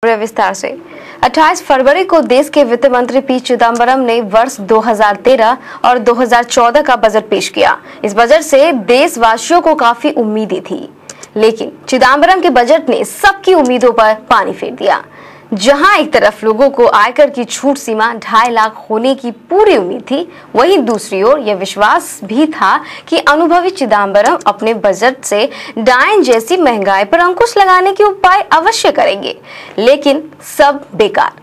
विस्तार से 28 फरवरी को देश के वित्त मंत्री पी चिदम्बरम ने वर्ष 2013 और 2014 का बजट पेश किया। इस बजट से देशवासियों को काफी उम्मीदें थी, लेकिन चिदम्बरम के बजट ने सबकी उम्मीदों पर पानी फेर दिया। जहां एक तरफ लोगों को आयकर की छूट सीमा 2.5 लाख होने की पूरी उम्मीद थी, वहीं दूसरी ओर यह विश्वास भी था कि अनुभवी चिदम्बरम अपने बजट से डायन जैसी महंगाई पर अंकुश लगाने के उपाय अवश्य करेंगे, लेकिन सब बेकार।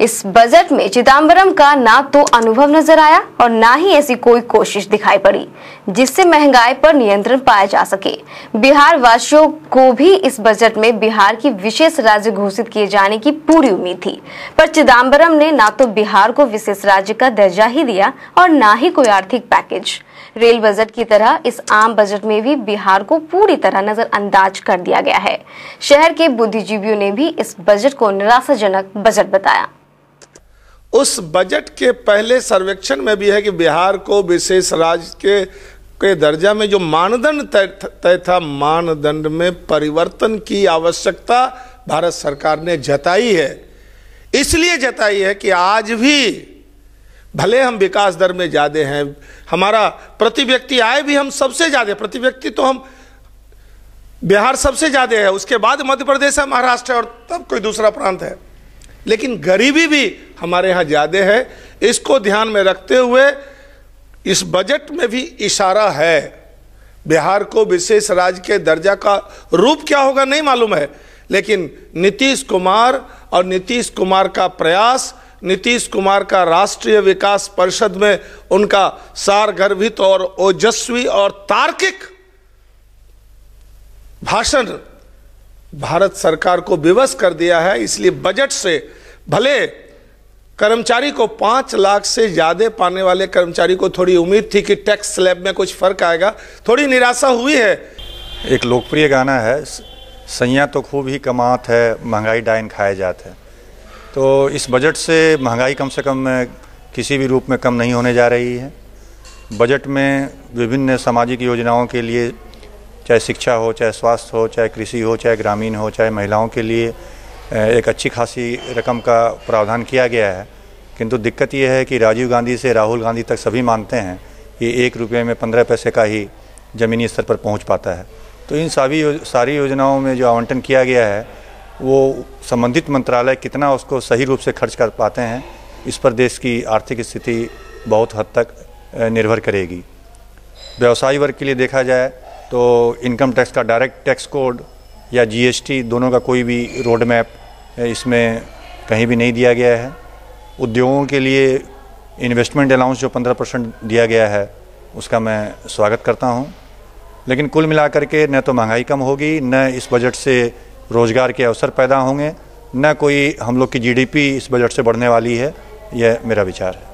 इस बजट में चिदम्बरम का ना तो अनुभव नजर आया और ना ही ऐसी कोई कोशिश दिखाई पड़ी जिससे महंगाई पर नियंत्रण पाया जा सके। बिहार वासियों को भी इस बजट में बिहार की विशेष राज्य घोषित किए जाने की पूरी उम्मीद थी, पर चिदम्बरम ने ना तो बिहार को विशेष राज्य का दर्जा ही दिया और ना ही कोई आर्थिक पैकेज। रेल बजट की तरह इस आम बजट में भी बिहार को पूरी तरह नजरअंदाज कर दिया गया है। शहर के बुद्धिजीवियों ने भी इस बजट को निराशाजनक बजट बताया। उस बजट के पहले सर्वेक्षण में भी है कि बिहार को विशेष राज्य के दर्जा में जो मानदंड तय था, मानदंड में परिवर्तन की आवश्यकता भारत सरकार ने जताई है। इसलिए जताई है कि आज भी भले हम विकास दर में ज्यादा हैं, हमारा प्रति व्यक्ति आय भी हम सबसे ज्यादा, प्रति व्यक्ति तो हम बिहार सबसे ज्यादा है, उसके बाद मध्य प्रदेश है, महाराष्ट्र है और तब कोई दूसरा प्रांत है, लेकिन गरीबी भी हमारे यहाँ ज़्यादा है। इसको ध्यान में रखते हुए इस बजट में भी इशारा है। बिहार को विशेष राज्य के दर्जा का रूप क्या होगा नहीं मालूम है, लेकिन नीतीश कुमार और नीतीश कुमार का प्रयास, नीतीश कुमार का राष्ट्रीय विकास परिषद में उनका सारगर्भित और ओजस्वी और तार्किक भाषण भारत सरकार को विवश कर दिया है। इसलिए बजट से भले कर्मचारी को 5 लाख से ज्यादा पाने वाले कर्मचारी को थोड़ी उम्मीद थी कि टैक्स स्लैब में कुछ फर्क आएगा, थोड़ी निराशा हुई है। एक लोकप्रिय गाना है, सैया तो खूब ही कमात है, महंगाई डायन खाए जात है। तो इस बजट से महंगाई कम से कम किसी भी रूप में कम नहीं होने जा रही है। बजट में विभिन्न सामाजिक योजनाओं के लिए, चाहे शिक्षा हो, चाहे स्वास्थ्य हो, चाहे कृषि हो, चाहे ग्रामीण हो, चाहे महिलाओं के लिए एक अच्छी खासी रकम का प्रावधान किया गया है। किंतु दिक्कत यह है कि राजीव गांधी से राहुल गांधी तक सभी मानते हैं कि 1 रुपये में 15 पैसे का ही ज़मीनी स्तर पर पहुंच पाता है। तो इन सारी योजनाओं में जो आवंटन किया गया है वो संबंधित मंत्रालय कितना उसको सही रूप से खर्च कर पाते हैं, इस पर देश की आर्थिक स्थिति बहुत हद तक निर्भर करेगी। व्यवसायी वर्ग के लिए देखा जाए तो इनकम टैक्स का डायरेक्ट टैक्स कोड या जीएसटी दोनों का कोई भी रोड मैप इसमें कहीं भी नहीं दिया गया है। उद्योगों के लिए इन्वेस्टमेंट अलाउंस जो 15% दिया गया है उसका मैं स्वागत करता हूं, लेकिन कुल मिलाकर के न तो महंगाई कम होगी, न इस बजट से रोजगार के अवसर पैदा होंगे, न कोई हम लोग की जीडीपी इस बजट से बढ़ने वाली है। यह मेरा विचार है।